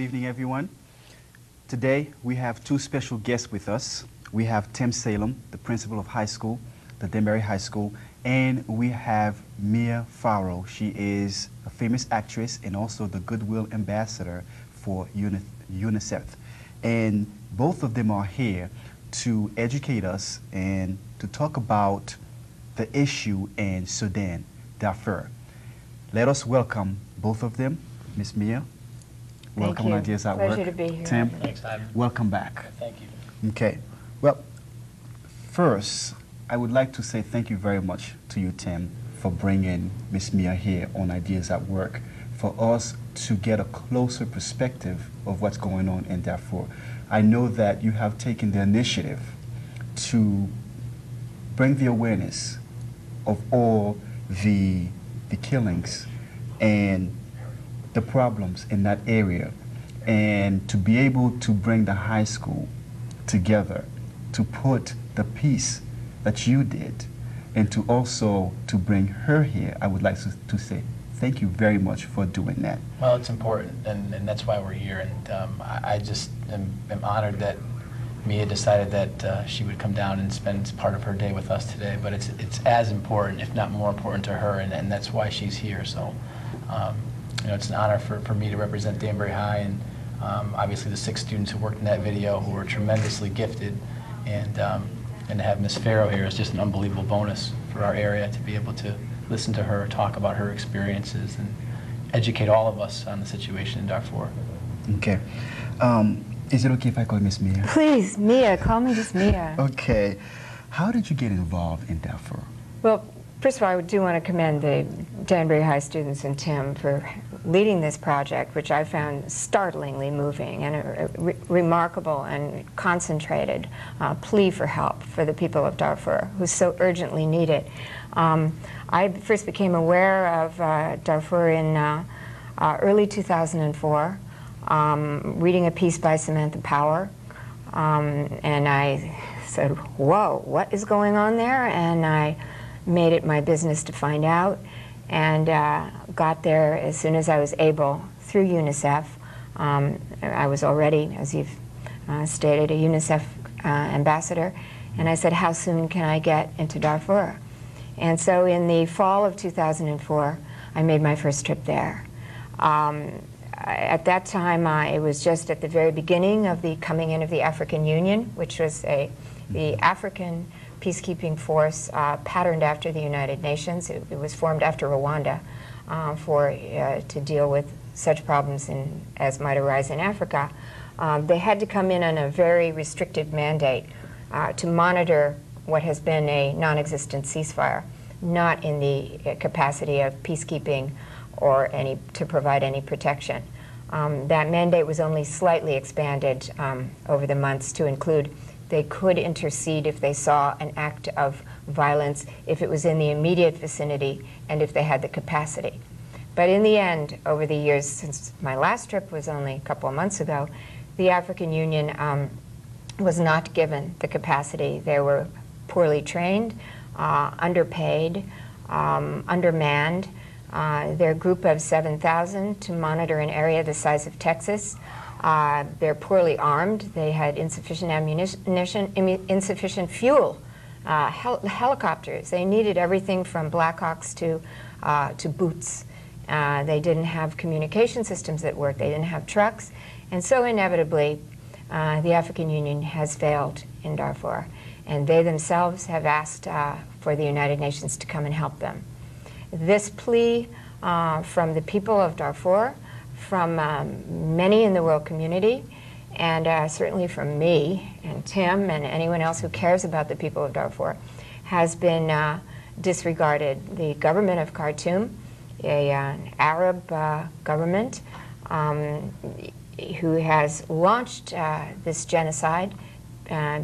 evening, everyone. Today, we have two special guests with us. We have Tim01, the principal of high school, the Danbury High School, and we have Mia Farrow. She is a famous actress and also the Goodwill Ambassador for UNICEF. And both of them are here to educate us and to talk about the issue in Sudan, Darfur. Let us welcome both of them. Miss Mia, welcome on Ideas at Work. Pleasure to be here. Tim, thanks, Ivan. welcome back. Thank you. Okay. Well, first, I would like to say thank you very much to you, Tim, for bringing Miss Mia here on Ideas at Work for us to get a closer perspective of what's going on in Darfur. I know that you have taken the initiative to bring the awareness of all the killings and the problems in that area, and to be able to bring the high school together to put the piece that you did and to also to bring her here. I would like to say thank you very much for doing that. Well, it's important, and that's why we're here, and I just am honored that Mia decided that she would come down and spend part of her day with us today, but it's as important, if not more important to her, and that's why she's here. So you know, it's an honor for me to represent Danbury High, and obviously the 6 students who worked in that video who were tremendously gifted, and to have Miss Farrow here is just an unbelievable bonus for our area to be able to listen to her talk about her experiences and educate all of us on the situation in Darfur. Okay. Is it okay if I call Miss Mia? Please, Mia. Call me just Mia. Okay. How did you get involved in Darfur? Well, first of all, I do want to commend the Danbury High students and Tim for leading this project, which I found startlingly moving and a remarkable and concentrated plea for help for the people of Darfur, who so urgently need it. I first became aware of Darfur in early 2004, reading a piece by Samantha Power, and I said, whoa, what is going on there? And I made it my business to find out, and got there as soon as I was able through UNICEF. I was already, as you've stated, a UNICEF ambassador, and I said, how soon can I get into Darfur? And so in the fall of 2004, I made my first trip there. At that time, it was just at the very beginning of the coming in of the African Union, which was the African peacekeeping force patterned after the United Nations. It was formed after Rwanda to deal with such problems as might arise in Africa. They had to come in on a very restricted mandate to monitor what has been a non-existent ceasefire, not in the capacity of peacekeeping or to provide any protection. That mandate was only slightly expanded over the months to include they could intercede if they saw an act of violence, if it was in the immediate vicinity, and if they had the capacity. But in the end, over the years, since my last trip was only a couple of months ago, the African Union was not given the capacity. They were poorly trained, underpaid, undermanned. Their group of 7,000 to monitor an area the size of Texas. They're poorly armed. They had insufficient ammunition, insufficient fuel, helicopters. They needed everything from Blackhawks to boots. They didn't have communication systems that worked. They didn't have trucks. And so inevitably, the African Union has failed in Darfur. And they themselves have asked for the United Nations to come and help them. This plea from the people of Darfur, from many in the world community, and certainly from me and Tim and anyone else who cares about the people of Darfur, has been disregarded. The government of Khartoum, an Arab government who has launched this genocide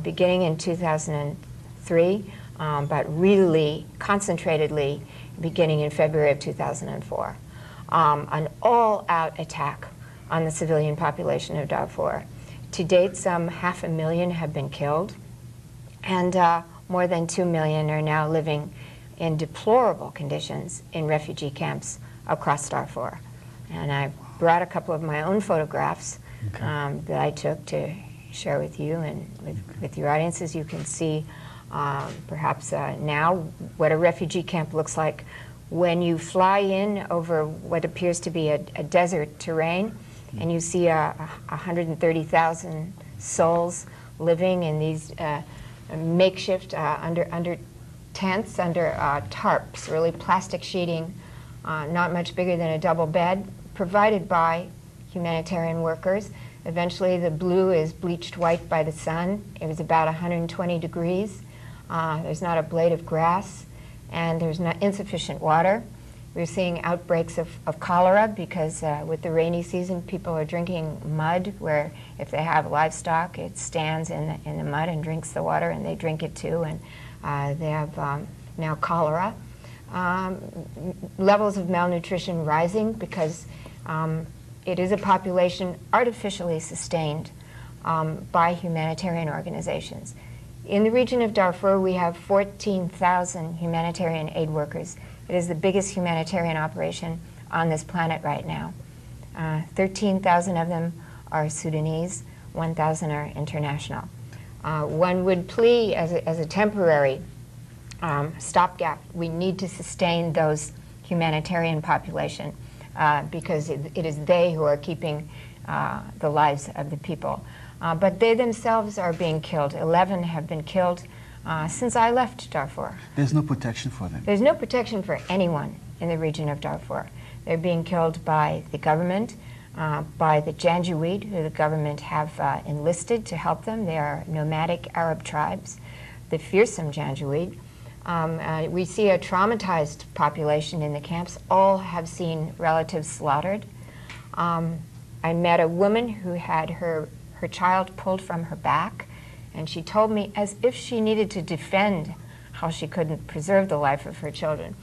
beginning in 2003, but really concentratedly beginning in February of 2004. An all-out attack on the civilian population of Darfur. To date, some 500,000 have been killed, and more than 2 million are now living in deplorable conditions in refugee camps across Darfur. And I brought a couple of my own photographs that I took to share with you and with your audiences. You can see perhaps now what a refugee camp looks like when you fly in over what appears to be a desert terrain, and you see 130,000 souls living in these makeshift under tents, under tarps, really plastic sheeting, not much bigger than a double bed, provided by humanitarian workers. Eventually the blue is bleached white by the sun. It was about 120 degrees. There's not a blade of grass, and there's not insufficient water. We're seeing outbreaks of cholera because with the rainy season, people are drinking mud, where if they have livestock, it stands in the mud and drinks the water, and they drink it too, and they have now cholera. Levels of malnutrition rising because it is a population artificially sustained by humanitarian organizations. In the region of Darfur, we have 14,000 humanitarian aid workers. It is the biggest humanitarian operation on this planet right now. 13,000 of them are Sudanese, 1,000 are international. One would plea as a temporary stopgap. We need to sustain those humanitarian population because it is they who are keeping the lives of the people. But they themselves are being killed. 11 have been killed since I left Darfur. There's no protection for them? There's no protection for anyone in the region of Darfur. They're being killed by the government, by the Janjaweed, who the government have enlisted to help them. They are nomadic Arab tribes, the fearsome Janjaweed. We see a traumatized population in the camps. All have seen relatives slaughtered. I met a woman who had her child pulled from her back, and she told me as if she needed to defend how she couldn't preserve the life of her children.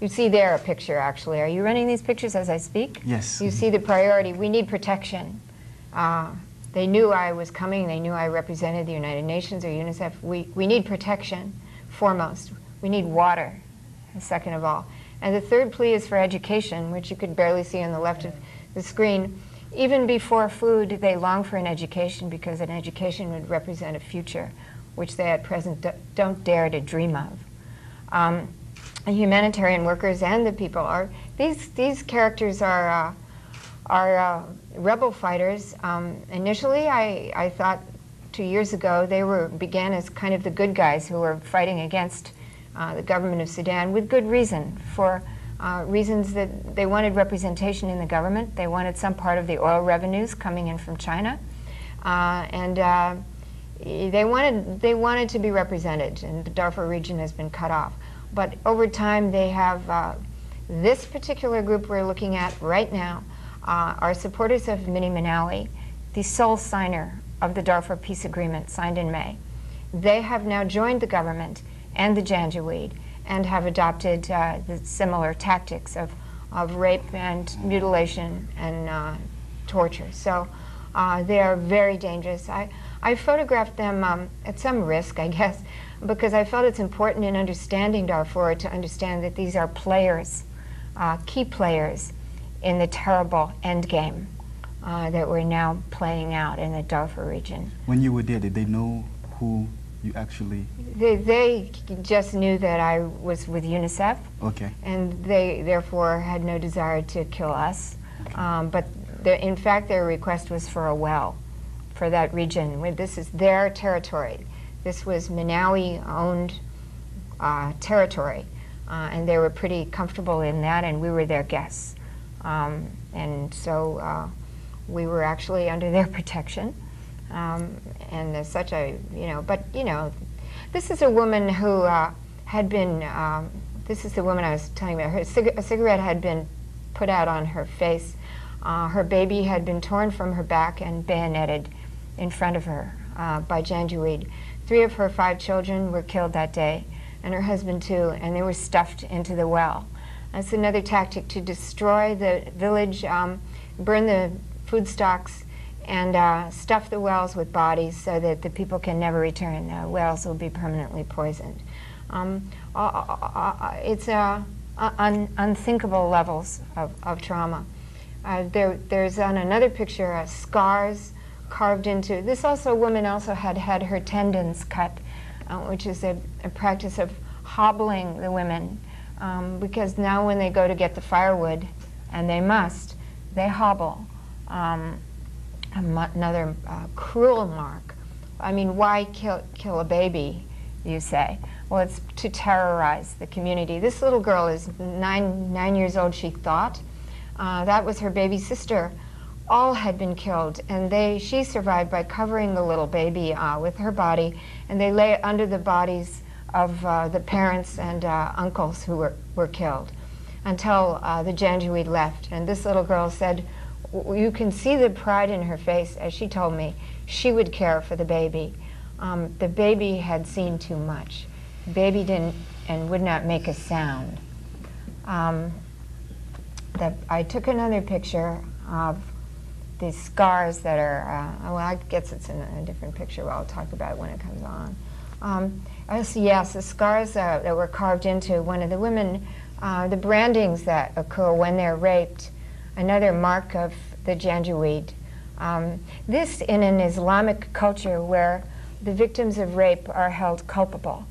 You see there a picture, actually. Are you running these pictures as I speak? Yes. You see the priority. We need protection. They knew I was coming. They knew I represented the United Nations or UNICEF. We need protection, foremost. We need water, second of all. And the third plea is for education, which you could barely see on the left of the screen. Even before food, they long for an education because an education would represent a future, which they at present don't dare to dream of. The humanitarian workers and the people are, these characters are rebel fighters. Initially, I thought 2 years ago they began as kind of the good guys who were fighting against the government of Sudan with good reason, for reasons that they wanted representation in the government. They wanted some part of the oil revenues coming in from China, and they wanted to be represented, and the Darfur region has been cut off. But over time, they have this particular group we're looking at right now are supporters of Minnie Manawi, the sole signer of the Darfur Peace Agreement signed in May. They have now joined the government and the Janjaweed and have adopted the similar tactics of rape and mutilation and torture. So they are very dangerous. I photographed them at some risk, I guess, because I felt it's important in understanding Darfur to understand that these are players, key players in the terrible endgame that we're now playing out in the Darfur region. When you were there, did they know who you actually... They just knew that I was with UNICEF. Okay. And they therefore had no desire to kill us. Okay. But in fact, their request was for a well for that region. This is their territory. This was Manawi-owned territory, and they were pretty comfortable in that, and we were their guests. And so we were actually under their protection. And there's such a, this is a woman who had been, this is the woman I was telling you about. A cigarette had been put out on her face. Her baby had been torn from her back and bayoneted in front of her by Janjaweed. 3 of her 5 children were killed that day, and her husband too, and they were stuffed into the well. That's another tactic to destroy the village, burn the food stocks, and stuff the wells with bodies so that the people can never return. The wells will be permanently poisoned. It's unthinkable levels of trauma. There's on another picture scars carved into. This also woman also had her tendons cut, which is a practice of hobbling the women, because now when they go to get the firewood, and they must, they hobble. Another cruel mark. I mean, why kill a baby, you say? Well, it's to terrorize the community. This little girl is nine years old, she thought. That was her baby sister. All had been killed, and she survived by covering the little baby with her body, and they lay under the bodies of the parents and uncles who were killed until the Janjaweed left. And this little girl said, you can see the pride in her face, as she told me. She would care for the baby. The baby had seen too much. The baby didn't and would not make a sound. I took another picture of the scars that are, well, I guess it's in a different picture, but I'll talk about it when it comes on. Yes, the scars that were carved into one of the women, the brandings that occur when they're raped, another mark of the Janjaweed. This in an Islamic culture where the victims of rape are held culpable.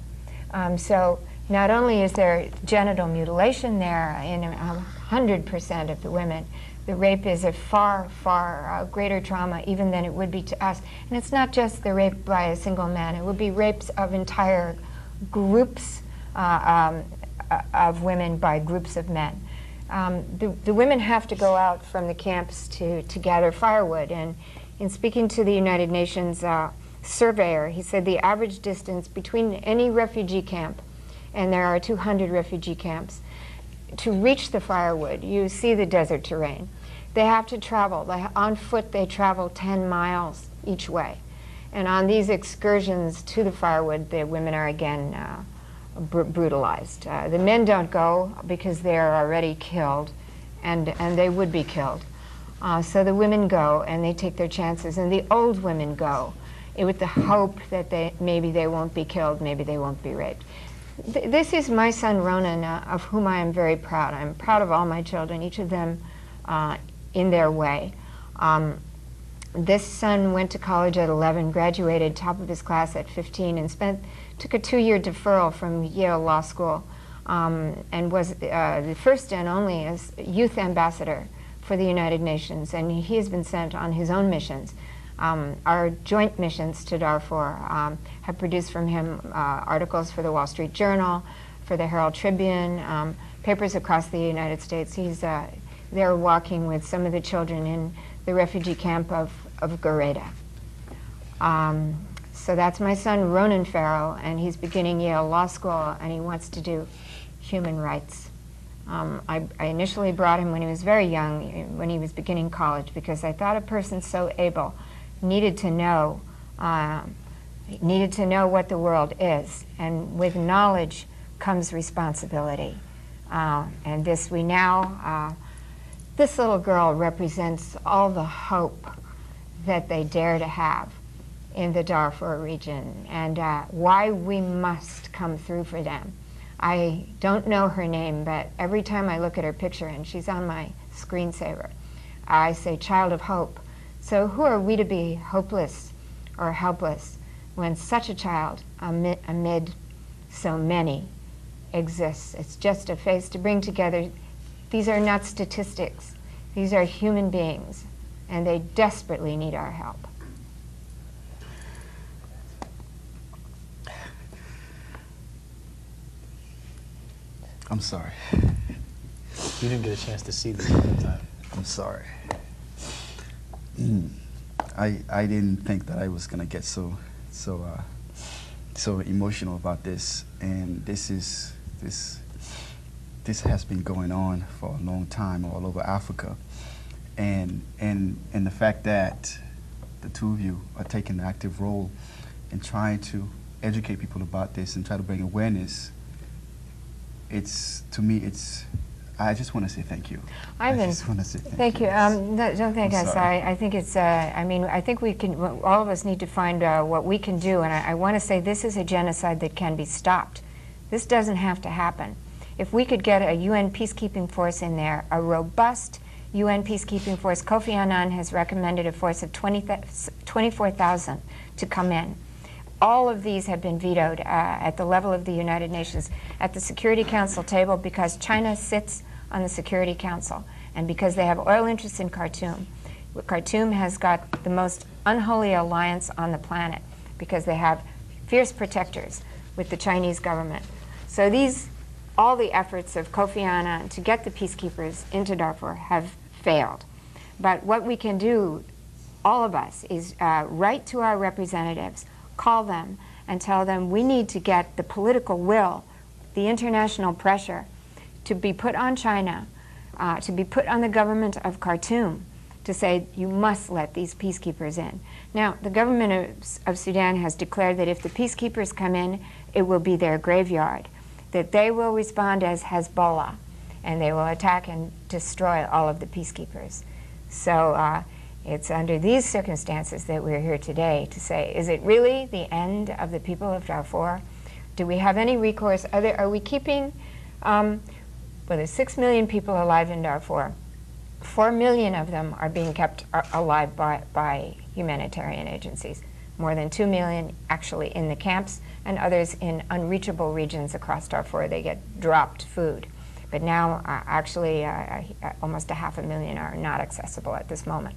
So not only is there genital mutilation there in 100% of the women, the rape is a far, far greater trauma even than it would be to us. And it's not just the rape by a single man, it would be rapes of entire groups of women by groups of men. The women have to go out from the camps to gather firewood. And in speaking to the United Nations surveyor, he said the average distance between any refugee camp, and there are 200 refugee camps, to reach the firewood, you see the desert terrain. They have to travel. On foot, they travel 10 miles each way. And on these excursions to the firewood, the women are again brutalized. The men don't go because they're already killed, and they would be killed. So the women go, and they take their chances, and the old women go with the hope that maybe they won't be killed, maybe they won't be raped. This is my son Ronan, of whom I am very proud. I'm proud of all my children, each of them in their way. This son went to college at 11, graduated top of his class at 15, and took a 2-year deferral from Yale Law School, and was the first and only youth ambassador for the United Nations, and he has been sent on his own missions. Our joint missions to Darfur have produced from him articles for the Wall Street Journal, for the Herald Tribune, papers across the United States. He's there walking with some of the children in the refugee camp of Gareda. So that's my son Ronan Farrow, and he's beginning Yale Law School, and he wants to do human rights. I initially brought him when he was very young, when he was beginning college, because I thought a person so able needed to know what the world is, and with knowledge comes responsibility. And this little girl represents all the hope that they dare to have in the Darfur region, and why we must come through for them. I don't know her name, but every time I look at her picture, and she's on my screensaver, I say, child of hope. So who are we to be hopeless or helpless when such a child amid so many exists? It's just a face to bring together. These are not statistics. These are human beings, and they desperately need our help. I'm sorry. You didn't get a chance to see this at the time. I'm sorry. I didn't think that I was gonna get so emotional about this, and this has been going on for a long time all over Africa, and the fact that the two of you are taking an active role in trying to educate people about this and try to bring awareness. To me, I just want to say thank you. Ivan, I just want to say thank you. Don't thank us. I think it's, I think we can, all of us need to find what we can do, and I want to say this is a genocide that can be stopped. This doesn't have to happen. If we could get a UN peacekeeping force in there, a robust UN peacekeeping force. Kofi Annan has recommended a force of 24,000 to come in. All of these have been vetoed at the level of the United Nations at the Security Council table because China sits on the Security Council and because they have oil interests in Khartoum. Khartoum has got the most unholy alliance on the planet because they have fierce protectors with the Chinese government. So all the efforts of Kofi Annan to get the peacekeepers into Darfur have failed. But what we can do, all of us, is write to our representatives, call them, and tell them we need to get the political will, the international pressure to be put on China, to be put on the government of Khartoum to say you must let these peacekeepers in. Now, the government of Sudan has declared that if the peacekeepers come in, it will be their graveyard, that they will respond as Hezbollah, and they will attack and destroy all of the peacekeepers. So it's under these circumstances that we're here today to say, is it really the end of the people of Darfur? Do we have any recourse? Are we keeping, well, there's 6 million people alive in Darfur. 4 million of them are being kept alive by humanitarian agencies. More than 2 million actually in the camps, and others in unreachable regions across Darfur. They get dropped food. But now, actually, almost 500,000 are not accessible at this moment.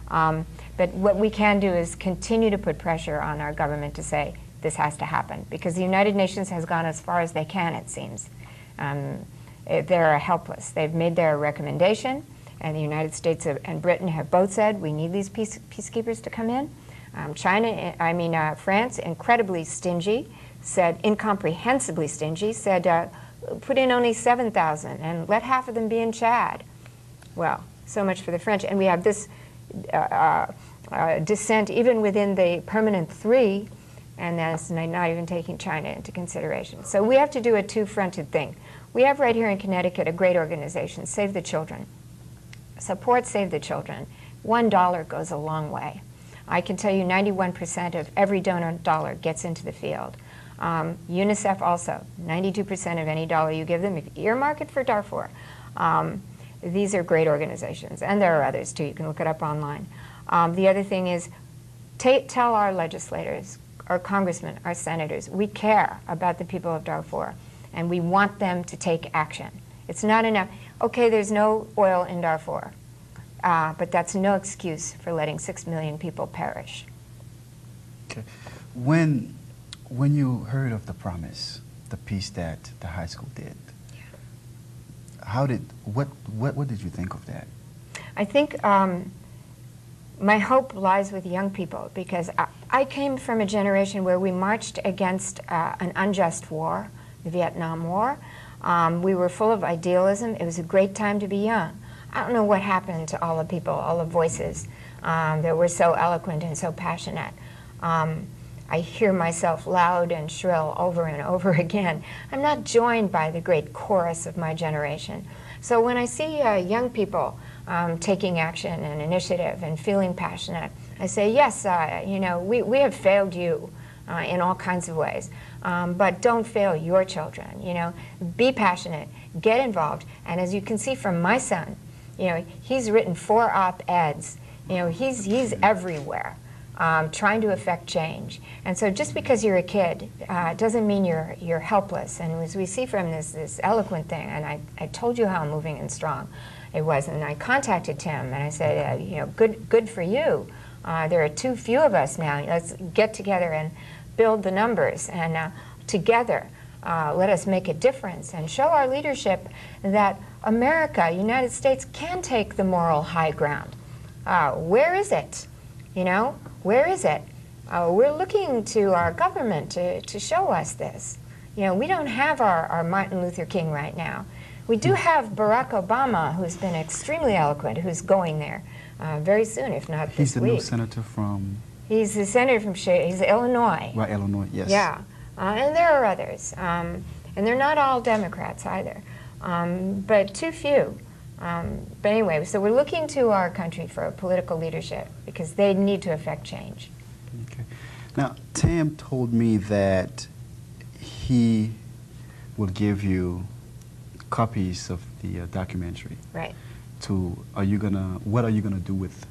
But what we can do is continue to put pressure on our government to say this has to happen, because the United Nations has gone as far as they can, it seems. They're helpless. They've made their recommendation, and the United States and Britain have both said we need these peacekeepers to come in. France, incredibly stingy, said, incomprehensibly stingy, said put in only 7,000 and let half of them be in Chad. Well, so much for the French. And we have this dissent even within the permanent 3, and that's not even taking China into consideration. So we have to do a two-fronted thing. We have right here in Connecticut a great organization, Save the Children. Support Save the Children. $1 goes a long way. I can tell you 91% of every donor dollar gets into the field. UNICEF also, 92% of any dollar you give them, earmark it for Darfur. These are great organizations, and there are others too. You can look it up online. The other thing is, tell our legislators, our congressmen, our senators, we care about the people of Darfur, and we want them to take action. It's not enough. Okay, there's no oil in Darfur, but that's no excuse for letting 6 million people perish. Okay. When you heard of the promise, the piece that the high school did, what did you think of that? I think my hope lies with young people, because I came from a generation where we marched against an unjust war, the Vietnam War. We were full of idealism. It was a great time to be young. I don't know what happened to all the people, all the voices that were so eloquent and so passionate. I hear myself loud and shrill over and over again. I'm not joined by the great chorus of my generation. So when I see young people taking action and initiative and feeling passionate, I say, yes, we have failed you in all kinds of ways, but don't fail your children. Be passionate, get involved, and as you can see from my son, he's written 4 op-eds. He's everywhere. Trying to affect change. And so just because you're a kid doesn't mean you're helpless. And as we see from this eloquent thing, and I told you how moving and strong it was, and I contacted Tim, and I said, good for you. There are too few of us now. Let's get together and build the numbers, and together let us make a difference and show our leadership that America, United States, can take the moral high ground. Where is it? Where is it? We're looking to our government to show us this. We don't have our Martin Luther King right now. We do have Barack Obama, who's been extremely eloquent, who's going there very soon, if not this week. He's the new senator from... He's the senator from he's Illinois. Right, Illinois, yes. Yeah, and there are others. And they're not all Democrats either, but too few. But anyway, so we're looking to our country for a political leadership because they need to affect change. Okay. Now, Tim told me that he will give you copies of the documentary. Right. what are you gonna do with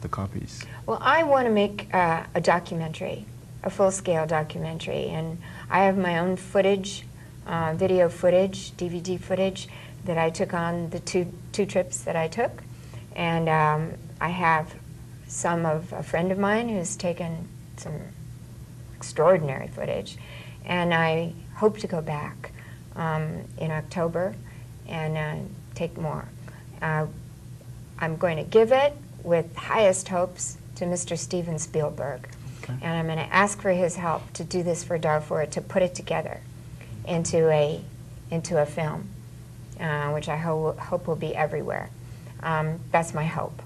the copies? Well, I want to make a documentary, a full-scale documentary, and I have my own footage, video footage, DVD footage that I took on the two trips that I took, and I have some of a friend of mine who's taken some extraordinary footage, and I hope to go back in October and take more. I'm going to give it with highest hopes to Mr. Steven Spielberg. Okay. And I'm going to ask for his help to do this for Darfur, to put it together into a film, which I hope will be everywhere. That's my hope.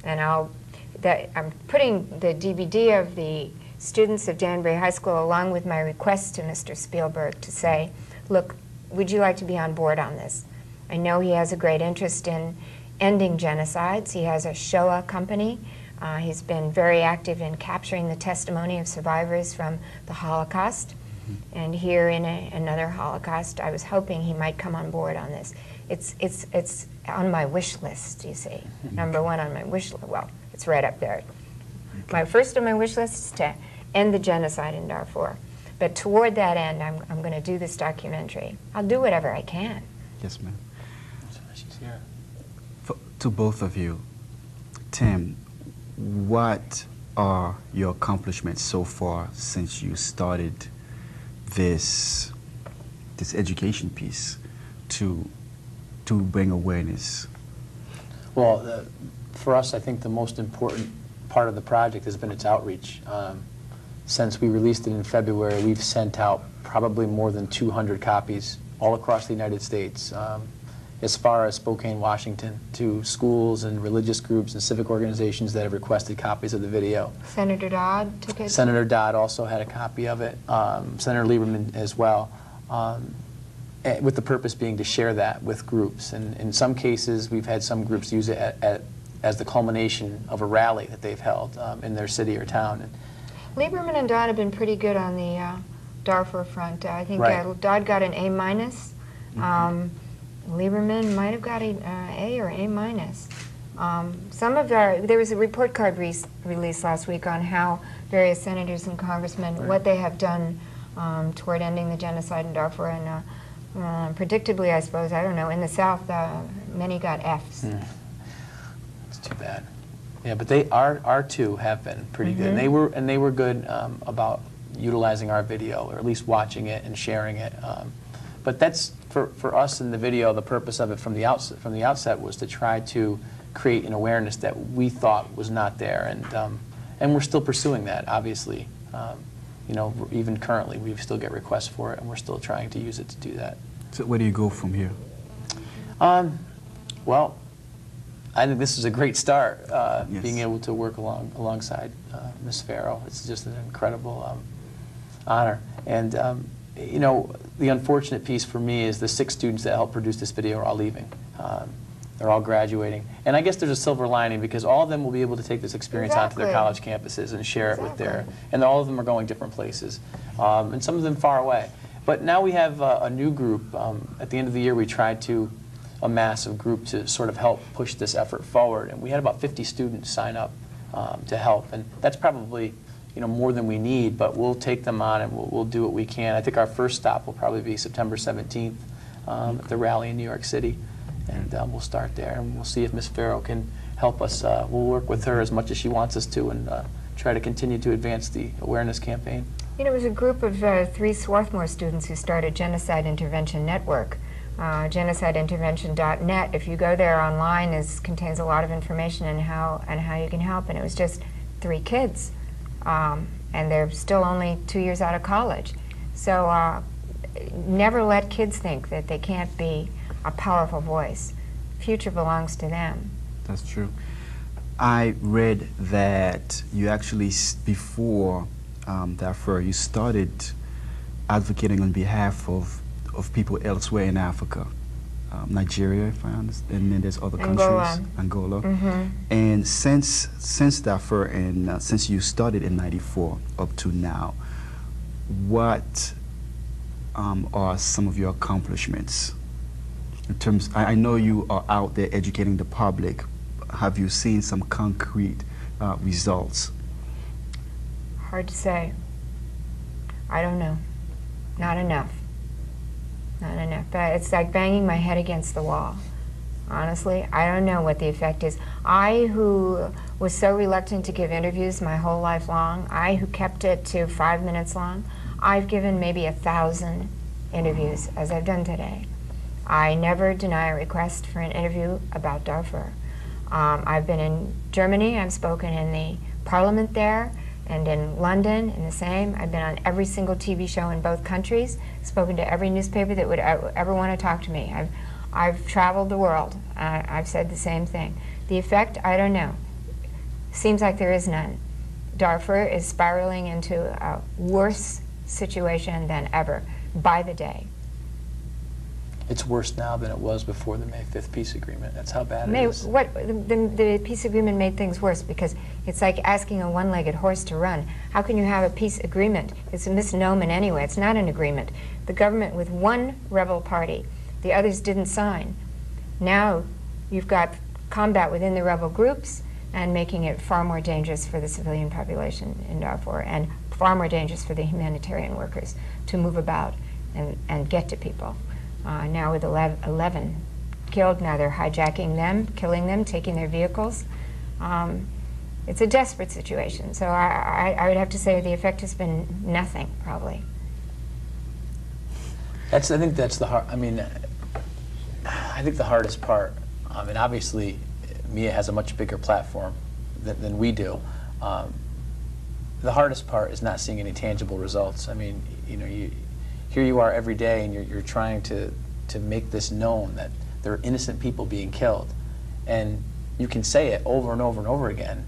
And I'm putting the DVD of the students of Danbury High School along with my request to Mr. Spielberg to say, look, would you like to be on board on this? I know he has a great interest in ending genocides. He has a Shoah company. He's been very active in capturing the testimony of survivors from the Holocaust. And here in another Holocaust, I was hoping he might come on board on this. It's on my wish list, you see. Number one on my wish list. Well, it's right up there. My first on my wish list is to end the genocide in Darfur. But toward that end, I'm going to do this documentary. I'll do whatever I can. Yes, ma'am. She's here. To both of you, Tim, what are your accomplishments so far since you started this education piece to bring awareness? Well, for us, I think the most important part of the project has been its outreach. Since we released it in February, we've sent out probably more than 200 copies all across the United States, as far as Spokane, Washington, to schools and religious groups and civic organizations that have requested copies of the video. Senator Dodd took it? Senator Dodd also had a copy of it, Senator Lieberman as well, with the purpose being to share that with groups. And in some cases, we've had some groups use it as the culmination of a rally that they've held in their city or town. And Lieberman and Dodd have been pretty good on the Darfur front. I think Dodd got an A-. Lieberman might have got an A or A-. There was a report card released last week on how various senators and congressmen, what they have done toward ending the genocide in Darfur, and predictably, I suppose, I don't know, in the South, many got Fs. It's too bad. Yeah, but our two have been pretty good. And they were good about utilizing our video, or at least watching it and sharing it. But that's for us in the video. The purpose of it from the outset was to try to create an awareness that we thought was not there, and we're still pursuing that. Obviously, you know, even currently, we still get requests for it, and we're still trying to use it to do that. So where do you go from here? Well, I think this is a great start, Yes. being able to work alongside Ms. Farrow. It's just an incredible honor. And, you know, the unfortunate piece for me is the 6 students that helped produce this video are all leaving. They're all graduating. And I guess there's a silver lining, because all of them will be able to take this experience onto their college campuses and share it with and all of them are going different places, and some of them far away. But now we have a new group. At the end of the year, we tried to a massive group to sort of help push this effort forward, and we had about 50 students sign up to help, and that's probably, you know, more than we need, but we'll take them on and we'll do what we can. I think our first stop will probably be September 17th at the rally in New York City, and we'll start there, and we'll see if Ms. Farrow can help us. We'll work with her as much as she wants us to, and try to continue to advance the awareness campaign. You know, it was a group of 3 Swarthmore students who started Genocide Intervention Network. GenocideIntervention.net. If you go there online, contains a lot of information on how you can help. And it was just 3 kids, and they're still only 2 years out of college. So never let kids think that they can't be a powerful voice. Future belongs to them. That's true. I read that you actually, before Darfur, you started advocating on behalf of people elsewhere in Africa, Nigeria, if I understand, and then there's other countries, Angola. And since Darfur, and since you started in '94 up to now, what are some of your accomplishments terms, I know you are out there educating the public. Have you seen some concrete results? Hard to say. I don't know. Not enough. Not enough. But it's like banging my head against the wall. Honestly, I don't know what the effect is. I, who was so reluctant to give interviews my whole life long, I, who kept it to 5 minutes long, I've given maybe 1,000 interviews, as I've done today. I never deny a request for an interview about Darfur. I've been in Germany, I've spoken in the parliament there, and in London, in the same. I've been on every single TV show in both countries, spoken to every newspaper that would ever want to talk to me. I've traveled the world. I've said the same thing. The effect, I don't know. Seems like there is none. Darfur is spiraling into a worse situation than ever, by the day. It's worse now than it was before the May 5th peace agreement. That's how bad it is. The peace agreement made things worse, because it's like asking a one-legged horse to run. How can you have a peace agreement? It's a misnomer anyway. It's not an agreement. The government with one rebel party, the others didn't sign. Now you've got combat within the rebel groups and making it far more dangerous for the civilian population in Darfur, and far more dangerous for the humanitarian workers to move about and get to people. Now with 11 killed, now they're hijacking them, killing them, taking their vehicles. It's a desperate situation. So I would have to say the effect has been nothing, probably. I think that's the hard. I mean, I think the hardest part. I mean, obviously, Mia has a much bigger platform than we do. The hardest part is not seeing any tangible results. I mean, you know, here you are every day, and you're trying to make this known that there are innocent people being killed, and you can say it over and over and over again,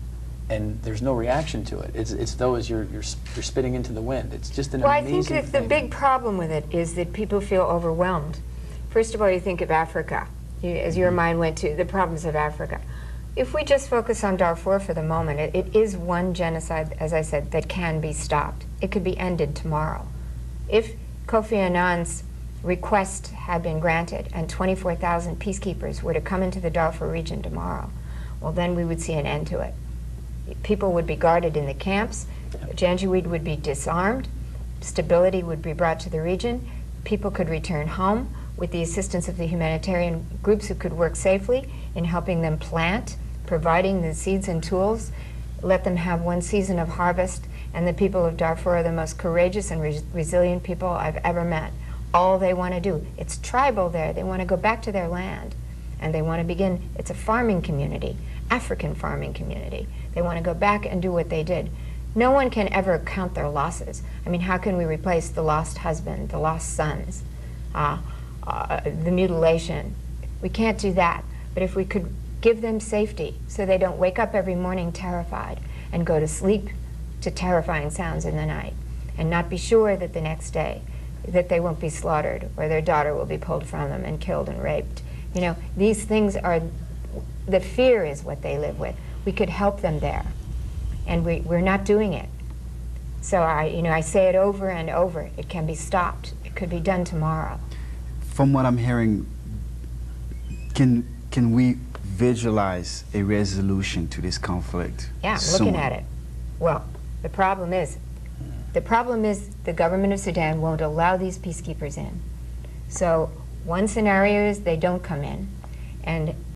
and there's no reaction to it. It's though as you're spitting into the wind. It's just an amazing thing. Well, I think that the big problem with it is that people feel overwhelmed. First of all, you think of Africa, as your mind went to the problems of Africa. If we just focus on Darfur for the moment, it is one genocide, as I said, that can be stopped. It could be ended tomorrow. If Kofi Annan's request had been granted and 24,000 peacekeepers were to come into the Darfur region tomorrow, well, then we would see an end to it. People would be guarded in the camps, Janjaweed would be disarmed, stability would be brought to the region, people could return home with the assistance of the humanitarian groups who could work safely in helping them plant, providing the seeds and tools, let them have one season of harvest. And the people of Darfur are the most courageous and resilient people I've ever met. All they want to do, it's tribal there, they want to go back to their land, and they want to begin, it's a farming community, African farming community. They want to go back and do what they did. No one can ever count their losses. I mean, how can we replace the lost husband, the lost sons, the mutilation? We can't do that. But if we could give them safety so they don't wake up every morning terrified and go to sleep to terrifying sounds in the night, and not be sure that the next day that they won't be slaughtered or their daughter will be pulled from them and killed and raped. You know, these things are, the fear is what they live with. We could help them there, and we're not doing it. So I say it over and over, it can be stopped. It could be done tomorrow. From what I'm hearing, can we visualize a resolution to this conflict? Yeah, I'm soon? looking at it. Well, the problem is the government of Sudan won't allow these peacekeepers in. So one scenario is they don't come in, and